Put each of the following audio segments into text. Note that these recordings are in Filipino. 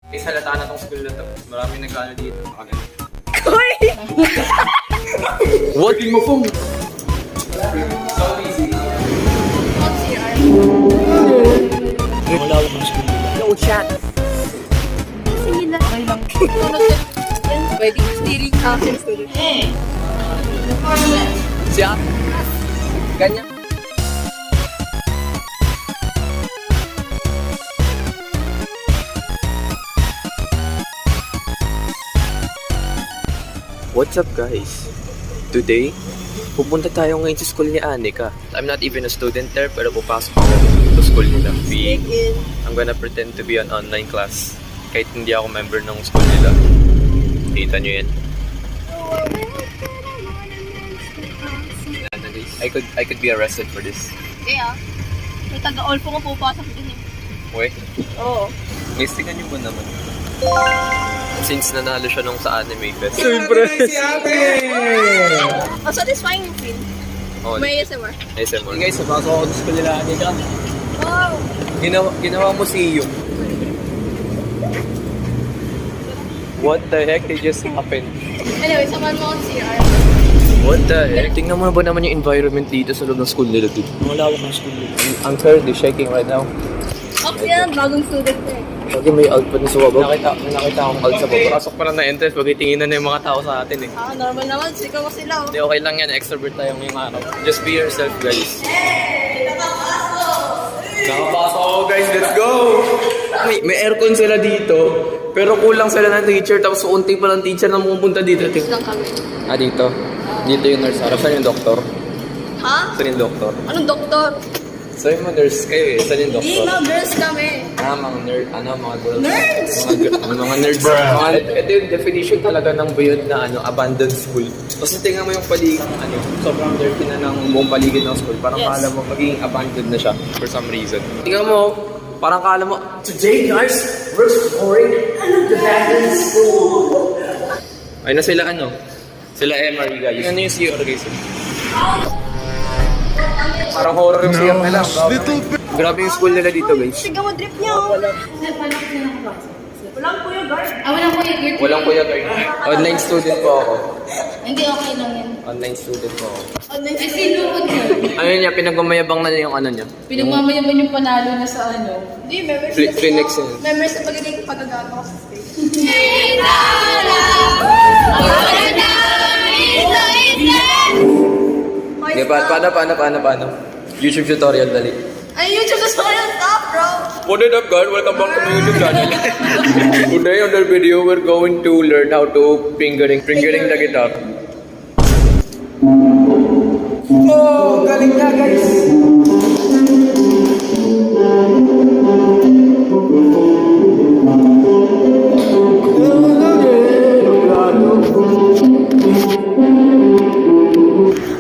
Guys, halata na tong school na to. Maraming nag-ano dito. Uy! What? Mo pong? So easy. Wala ako ng school. No chat. Sige na. Okay lang. Pwede steering action student. Siya? Ganyan. What's up guys? Today, pupunta tayo ngayon sa school ni Anika. I'm not even a student there, pero pupasok ako sa school nila. I'm gonna pretend to be an online class. Kahit hindi ako member ng school nila. Kita nyo yan. I could be arrested for this. Kaya, may taga-olfo ko pupasok din eh. Uy, Oo. listigan nyo ba naman? Since nanalo siya nung sa anime fest. Oh, satisfying yung feel. Oh, May ASMR. ASMR. Hey guys, napasok ako sa school nila Anika. Wow! Ginawa mo si Yung. What the heck did just happen? Anyway, samahan mo ako sa CR. What the heck? Tingnan mo ba naman yung environment dito sa loob ng school nila, dude? Wala ako ng school. I'm currently shaking right now. Okay yan, bagong student na eh. Okay, may out pa din sa baba. Nakita akong out sa baba. Pasok pa lang na entrance, pag-itingin na yung mga tao sa atin eh. Normal naman, sigaw mo sila oh. Hindi, okay lang yan. Extrovert tayo ngayong araw. Just be yourself, guys. Nakapasok ako, guys. Let's go! May aircon sila dito. Pero kulang sila ng teacher. Tapos unti pa lang teacher na pupunta dito. Lang kami. Ah, dito. Dito yung nurse. Harap, saan yung doktor? Ha? Saan yung doktor? Anong doktor? Saan yung nurse kayo eh? Saan yung Hindi, doktor? mga girls kami. Ah, mga nerd, mga girls. Nerds! Mga nerds. Ito yung definition talaga ng beyond na abandoned school. Kasi tingnan mo yung paligid, sobrang dirty na ng buong paligid ng school. Parang Yes. kala mo magiging abandoned na siya for some reason. Tingnan mo, parang kala mo, today guys, we're exploring the abandoned school. Ay na sila sila MRE guys. Ano yung CR guys? Parang horror yung CR nila. Grabe yung school nila dito guys. Sigaw mo drip niya oh. Walang kuya guard. Walang kuya guard. Walang kuya guard. Online student po ako. Hindi, okay lang yan. Online student po ako. Ay, sinukod niya. Ano niya, pinagmamayabang na yung niya. Pinagmamayaban yung panalo na sa Hindi, members Phoenix yun. Members na pagiging pagagawa ko sa stage. Sige, paano? YouTube tutorial, dali. Ay, YouTube just want to stop, bro. What is up guys? Welcome back to my YouTube channel. Today on the video, we're going to learn how to fingering the guitar. Oh, galing na guys!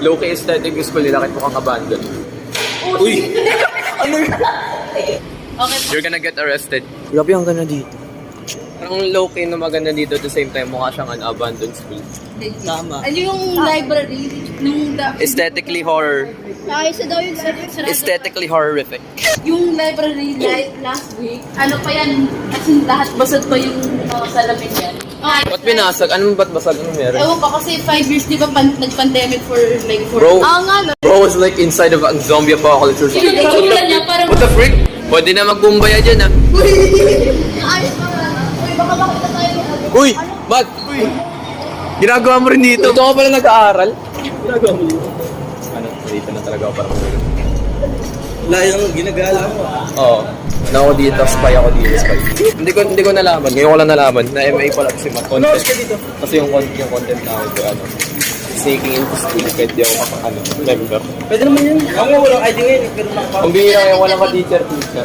Low-key aesthetic yung school nila kahit mukhang abandoned. Uy! Ano yun? Okay. You're gonna get arrested. Grabe ang ganda dito. Parang low-key na maganda dito at the same time mukha siyang an abandoned school. Tama. Ano yung library? Nung Aesthetically horror. Ay, isa daw yung Aesthetically horrific. yung library last week, ano pa yan? Kasi lahat basag pa yung salamin yan. Ba't binasag? Anong ba't basag? Anong meron? Ewan ko kasi 5 years di ba nag-pandemic for like 4 Bro, nga, no? bro was like inside of a zombie apocalypse or something. Yung itsura niya parang What the frick? Pwede na magbumbaya dyan ah. Ayos pa nga. Uy, baka makita tayo ni Ate. Uy! Ba't? Ginagawa mo rin dito? Dito ka pala nag-aaral? Ginagawa mo yun. Dito na talaga ako para mag-aaral. Wala yung ginagala mo. Oo. Na ako dito, spy ako dito, spy. Hindi ko nalaman. Ngayon ko lang nalaman na MA pala kasi content. Kasi yung content na ako sneaking into school kahit di ako member. Pwede naman yun. Ako nga walang ID ngayon. Pero Kung bihira kayo, walang ka-teacher.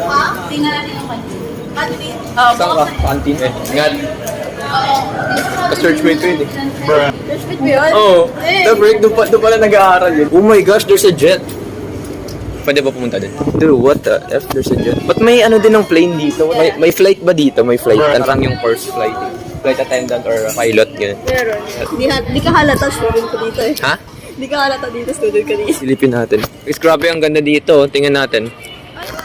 Ha? tingnan natin yung kantin. Canteen. Saan ka? Canteen eh. Ngad. Ka-searchmate ko yun eh. There's fit mo yun? Oo. Eh. The break, doon pala nag-aaral yun. Oh my gosh, there's a jet. Pwede ba pumunta din? Dude, what the F? There's a jet. Ba't may din ng plane dito? May flight ba dito? May flight. Parang yung course flight. Flight attendant or pilot, gano'n. Meron. Di ka halata student ko dito eh. Ha? Di ka halata dito student ko dito. Silipin natin. Guys, grabe ang ganda dito. Tingnan natin.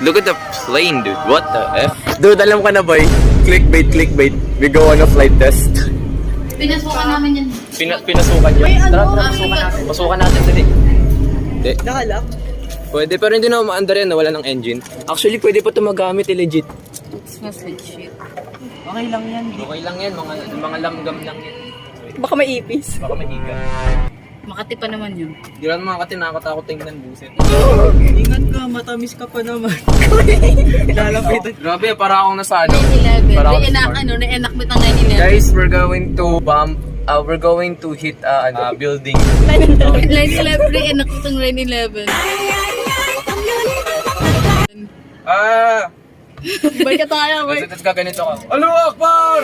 Look at the plane, dude. What the F? Dude, alam ka na ba clickbait. We go on a flight test. Pinasukan namin yan. Pinasukan niya. May ano, Tara, pasukan natin dali. Hindi. Nakalak? Pwede, pero hindi na maandar yan, wala ng engine. Actually, pwede pa ito magamit, legit. It smells like shit. Okay lang yan. Okay lang yan, mga langgam lang yan. Baka may ipis. Baka mahiga. Makati pa naman yun. Di lang mga katinakatakot tingnan buset. Ingat ka, matamis ka pa naman. Lalapitan. Grabe, para akong nasa ano. 9/11. Para akong Nainak, smart. naienactment ang 9/11. Guys, we're going to hit a building. 9/11, naienactment ang 9/11. Balik ka tayo, boy. Tapos gaganito ka. Allahu Akbar!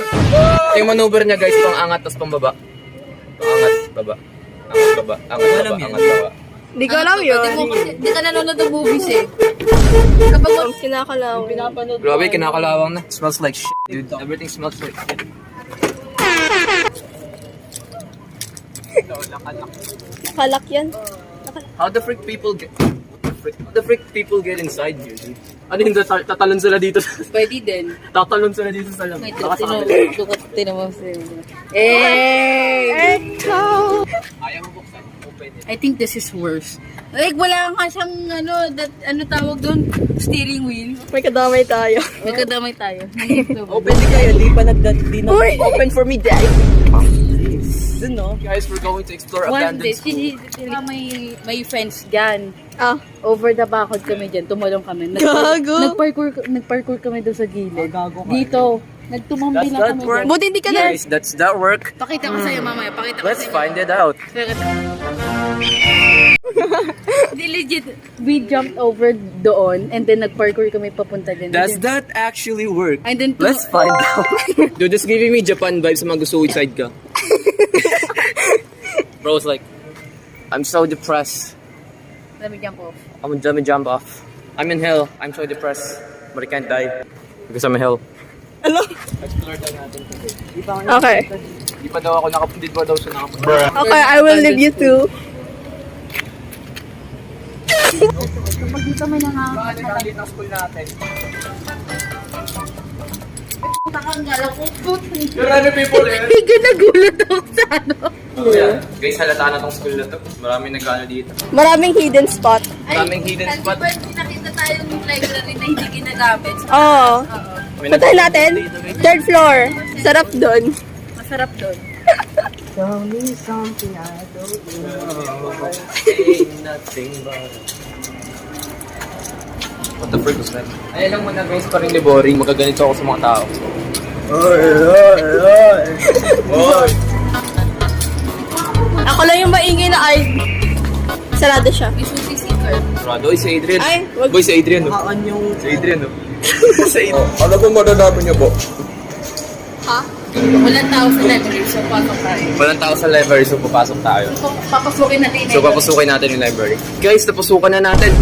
Yung maneuver niya guys, pang angat tapos pang baba. Angat, baba. Angat, baba. Hindi ko alam yun. Hindi ka nanonood ng movies eh. Kapag Kinakalaw. Grabe, kinakalawang na. Smells like shit, dude. Everything smells like shit. Kalak yan. How the freak people get inside here, dude? Ano yung tatalon sila dito? pwede din. Tatalon sila dito sa lamig. May tinan mo sa'yo. Eh! Ayaw mo buksan. Open it. I think this is worse. Like, wala kang kasang, ano tawag doon? Steering wheel. May kadamay tayo. May kadamay tayo. Open din kayo, di pa Uy! open for me, Dad. Dun, no? Guys, we're going to explore One abandoned day, school. may friends dyan. Ah, Over the bakod kami dyan, tumulong kami. Gago. Nagparkour kami doon sa gilid. Gago ka. Dito, nagtumambi Does lang that kami work? dyan. buti hindi ka na. Guys, that's that work. Pakita ko sa'yo mamaya, pakita ko Let's sa'yo. find it out. Di legit, we jumped over doon and then nagparkour kami papunta din. Does that actually work? And then, Let's find out. Dude, this giving me Japan vibes sa mga suicide ka. Bro, it's like, I'm so depressed. Let me jump off. I'm gonna jump off. I'm in hell. I'm so depressed. But I can't die. Because I'm in hell. Ano? Explore tayo natin today. Okay. Di pa daw ako hindi pa daw siya nakapunta. Okay, I will leave you too. Kapag dito may Bakit nakalit ang school natin? nakakangala ko. Marami people eh. Hindi nagulat ako sa ano. Guys, halata na tong school na to. Maraming nagkano dito. Maraming hidden spot. Maraming hidden spot. Nakita tayo ng library na hindi ginagamit. Oo. Puntahan natin. Third floor. Sarap doon. Masarap doon. Nothing but... What the frick was that? Ay, alam mo na guys, parang boring. Magaganito ako sa mga tao. Ako lang yung maingay na ay. Sarado siya. May susi seeker. Rado, si Adrian. Ay, wag- Boy, si Adrian, no? Kaan yung... Si Adrian, no? Si Adrian. Ano po madadami niyo po? Ha? Walang tao sa library, so pasok tayo. Walang tao sa library, so papasok tayo. Papasukin natin So, papasukin natin yung library. Guys, napasukan na natin.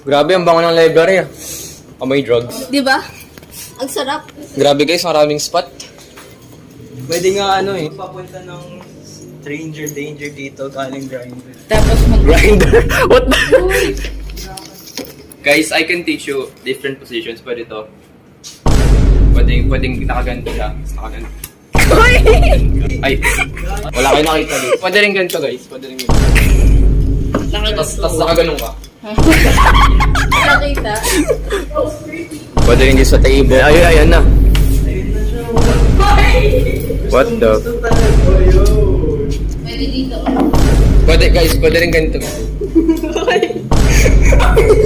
Grabe, ang bango ng library, ah. Oh, may drugs. Di ba? Ang sarap. Grabe guys, maraming spot. Pwede nga papunta ng stranger danger dito, galing grinder. Tapos Grinder? What the? Guys, I can teach you different positions. Pwede to. Pwedeng nakaganto siya. Nakaganto. Ay, wala kayo nakita dito. Pwede rin ganito guys. Pwede rin ganito. Tapos nakaganon ka. nakita. Pwede rin dito sa table. Ayan na. What the? Pwede dito. Pwede guys, pwede rin ganito.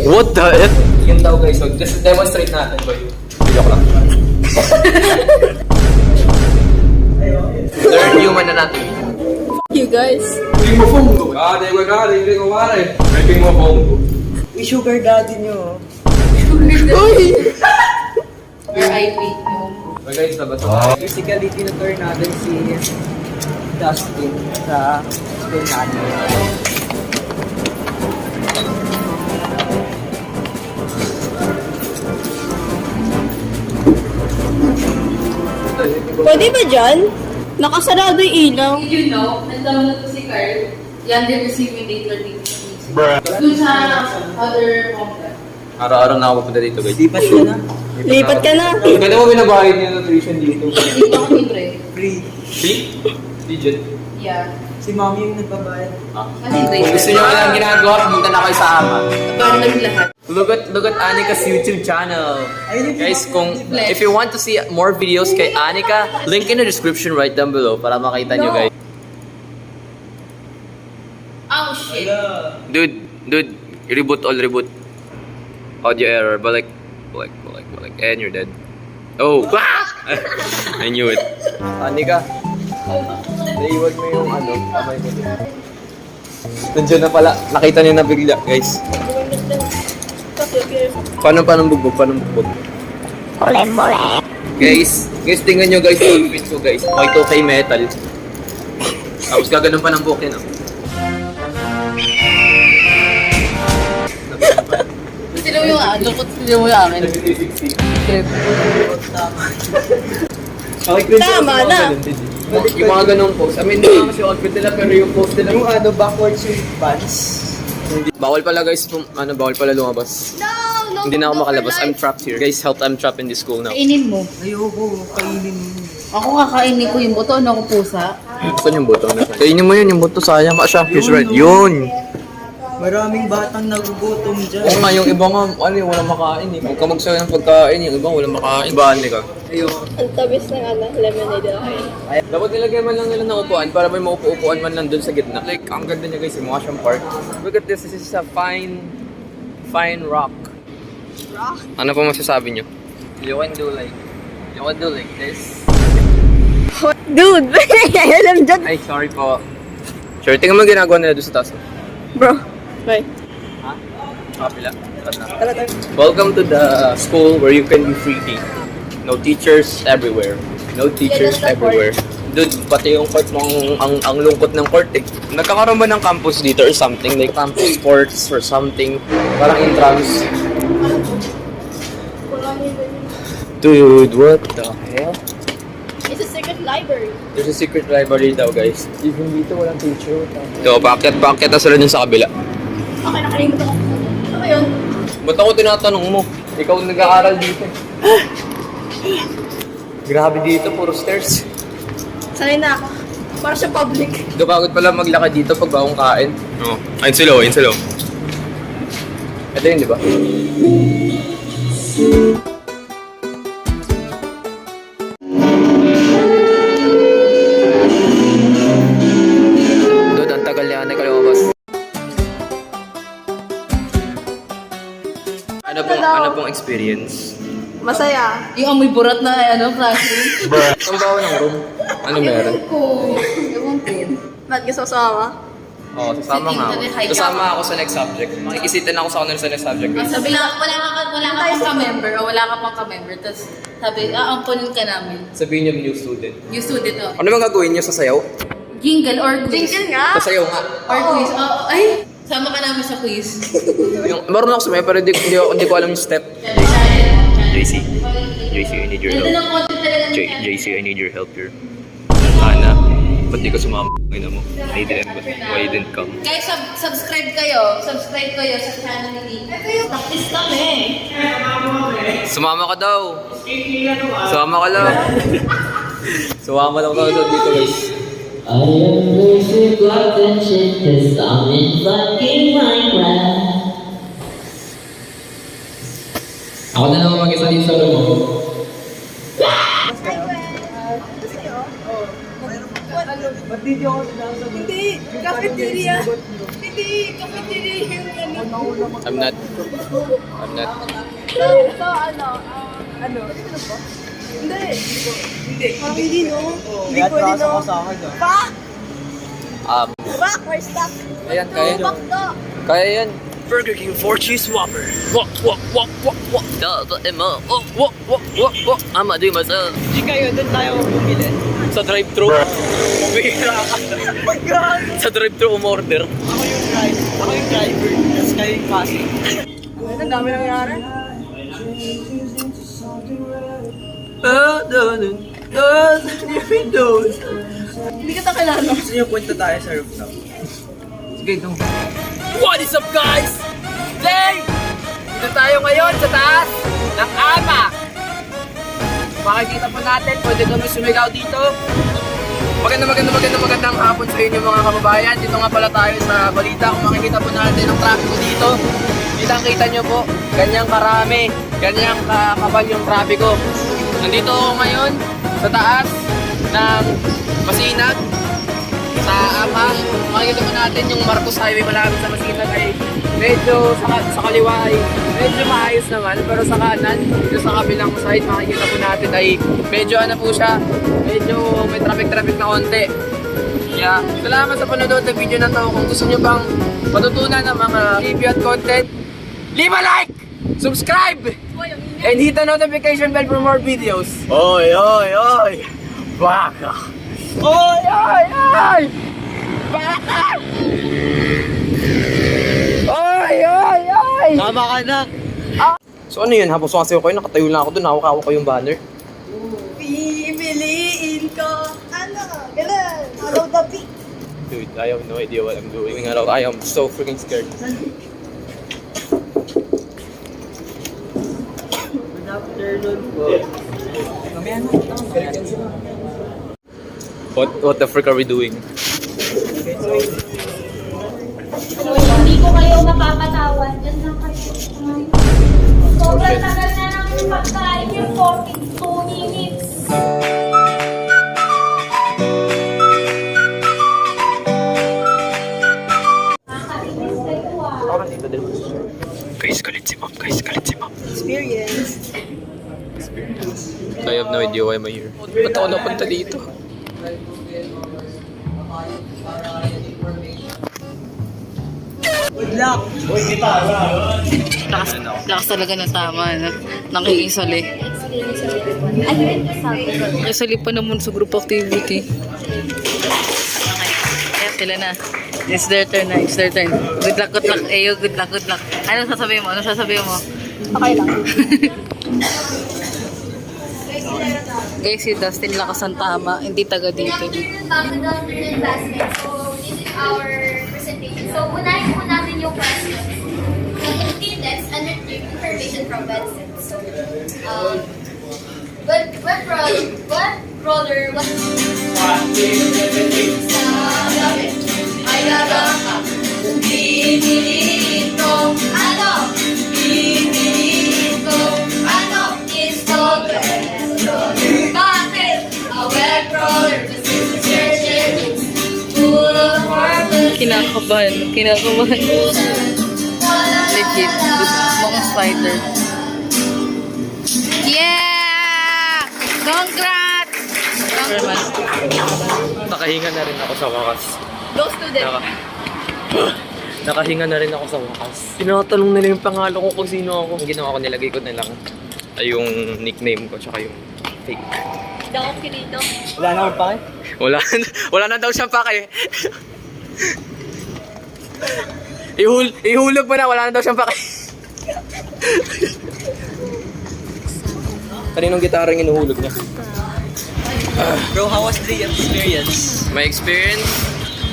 What the F? Yun daw guys, so just demonstrate natin boy. Video ko lang. Learn human anatomy. You guys. Ring mo phone ko. Hindi ko wala. Ring mo phone ko. Yung sugar daddy nyo. RIP. Okay guys, labas. Basically, tinutur natin si Dustin sa school natin. Pwede ba dyan? Nakasarado yung ilaw. Did you know, nandang na to si Carl, yan din receiving data dito. Dun sa other complex. Araw-araw na ako pupunta dito guys. Di pa siya na. Lipat ka na. Ganda mo binabayad niyo nutrition dito. Dito ako libre. Free. See? Legit. Yeah. Si mami yung nagbabayad. Kasi Kung libre. gusto niyo walang ginagawa, pumunta na kayo sa Ama. Paano namin lahat? Look at Anika's YouTube channel. Guys, if you want to see more videos kay Anika, link in the description right down below para makita nyo guys. Oh shit. Dude, reboot all reboot. Audio error, balik, and you're dead. Oh, I knew it. Anika, naiwan mo yung kamay mo. Nandiyan na pala, nakita niyo na bigla, guys. Paano bugbog? Guys, tingnan nyo guys, yung outfit ko guys. Okay, 2K metal. Tapos gaganon pa ng buhok yun. Sino yung lukot sino mo yung akin? Tama na. Yung mga ganong post. I mean, hindi naman yung outfit nila, pero yung post nila. Yung backwards yung pants. Bawal pala guys, bawal pala lumabas. No, Hindi na ako makalabas. I'm trapped here. Guys, help, I'm trapped in this school now. Kainin mo. Ayoko, kainin mo. Ako kakainin ko yung buto. Ano ako pusa? Saan yung buto? Kainin mo yun, yung buto sayang ka siya. He's right. Yun! Maraming batang nagugutom dyan. Oo nga, yung iba nga, walang makain eh. Huwag ka magsayo ng pagkain, yung iba walang makain. Baan ka? Ayoko. Ang tabis ng lemonade na kayo. Dapat nilagay man lang nila ng upuan para may maupo-upuan man lang dun sa gitna. Like, ang ganda niya guys, yung mukha siyang park. Look at this is a fine rock. Rock? Ano pa masasabi niyo? You can do like this. Dude, alam dyan. Ay, sorry po. Sure, tingnan mo yung ginagawa nila doon sa taas. Bro, bye. Ha? Kapila. Welcome to the school where you can be free. No teachers everywhere. No teachers everywhere. Dude, pati yung court mong ang lungkot ng court eh. Nagkakaroon ba ng campus dito or something? Like campus sports or something? Parang intrams. Dude, what the hell? It's a secret library. There's a secret library daw, guys. Even dito, walang teacher. Ito, paakyat na sila dun sa kabila. Okay, nakalimutan ko. Ano ba yun? Ba't ako tinatanong mo? Ikaw nag-aaral dito. Grabe dito, puro stairs. Sanay na ako. Para sa public. Gabagod pala maglakad dito pag bagong kain. Oo. Ayun sila, Ito yun, di ba? Dude, ang tagal niya, lumabas. Ano pong experience? Masaya. Yung amoy burat na classroom. Ang bawa ng room. Ano meron? Ko. Ewan ko. Ba't gusto ko sumama? Oo, sasama nga ako. Sasama ako sa next subject. Makikisitin ako sa kanila sa next subject. Sabi lang, wala ka pang ka-member o wala ka pang ka-member. Tapos sabi, aampunin ka namin. Sabihin niyo new student. Yung student, oh. Ano bang gagawin niyo sa sayaw? Jingle or quiz. Jingle nga. Sa sayaw nga. Or quiz. Oh, ay, sama ka namin sa quiz. Marunong ako sumayaw pero hindi ko alam yung step. JC, I need your Ganda help. ng content talaga ng channel. JC, I need your help here. Ana, ba't di ka sumama? Ina mo. Why you didn't come? Guys, subscribe kayo. Subscribe kayo sa channel ni Niki. Practice kami. Sumama ka daw. Sumama ka lang. Sumama lang daw dito guys. I am losing attention cause I'm in fucking Minecraft. Ako na naman mag-isa dito sa room. Ba't di ako sinasagot? Hindi, cafeteria. Hindi, cafeteria yung ano. I'm not. Ito, ano ba? Hindi. Hindi, no? Hindi Kaya pwede, traso no? ko sa akin ah. Back! Um, Back! We're stuck. Ayan, kaya No, back to. Kaya yan. Burger King 4 cheese Whopper. Wok. Wok. I'ma do myself. Hindi kayo, doon tayo bumili. Sa drive-thru. Bihira ka. Oh my God! Sa drive-thru umorder. Ako yung driver. Tapos kayo yung passing. Ang dami nangyari. Hindi kita kilala. Gusto niyo punta tayo sa rooftop? Sige, doon. What is up guys? Today, dito tayo ngayon sa taas ng Ama. makikita po natin, pwede kami sumigaw dito. Magandang hapon sa inyo mga kababayan. Dito nga pala tayo sa Balita. Kung makikita po natin ang traffic dito, kitang-kita nyo po, ganyang karami, ganyang kakabal yung trapiko. Nandito ako ngayon sa taas ng Masinag, sa APA. Makikita po natin yung Marcos Highway malapit sa Masinag ay medyo sa kaliwa ay medyo maayos naman, pero sa kanan, dito sa kabilang side, makikita po natin ay medyo ano po siya, medyo may traffic na konti. Yeah. Salamat sa panonood ng video na to. Kung gusto nyo bang matutunan ng mga review at content, leave a like, subscribe, and hit the notification bell for more videos. Oy! Baka! Oy! Baka! Oy! Tama ka na. So ano yun? Habang sumasayaw kayo, nakatayo lang ako doon, hawak-hawak ko yung banner. Pipiliin ko. Ano? Ganun. Follow the beat. Dude, I have no idea what I'm doing. I am so freaking scared. Good afternoon po. What the frick are we doing? Hindi ko kayo mapapatawan. Diyan lang kayo. Sobrang tagal na namin pagkain yung 42 minutes. Nakakainis kayo Guys, galit si Mom. Experience. I have no idea why I'm here. Ba't ako napunta dito? Good luck. Lakas talaga ng tama, no? Nakikinsali. Nakisali pa naman sa group activity. Ayan, sila na. It's their turn na, it's their turn. Good luck. Ayo, good luck. Ano sasabihin mo? Okay lang. Guys, si Dustin lakas ng tama. Hindi taga dito. classmates. So, this is our presentation. So, unahin po natin yung questions. Index and retrieve information from websites. So, what brother, what ay nagaka, pipiliin ko, ano? Pipiliin ko, ano? Is the web brother. Bakit? A web brother, this is the search engine. Full of purpose. Kinakabahan. Legit. Mga spider. Yeah! Congrats! Nakahinga na rin ako sa wakas. Go student. Nakahinga na rin ako sa wakas. Tinatanong nila yung pangalan ko kung sino ako. Ang ginawa ko, nilagay ko na lang ay yung nickname ko tsaka yung fake. Daw kinito. Wala na akong pake? Wala na daw siyang pake. Ihulog mo na, wala na daw siyang pake. Kaninong gitara yung inuhulog niya? Bro, how was the experience? My experience,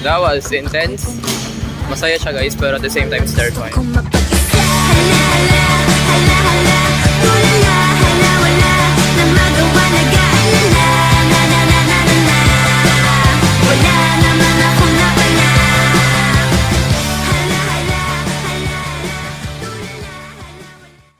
that was intense. Masaya siya guys, pero at the same time, it's terrifying. Kung mapag-isa ka na lang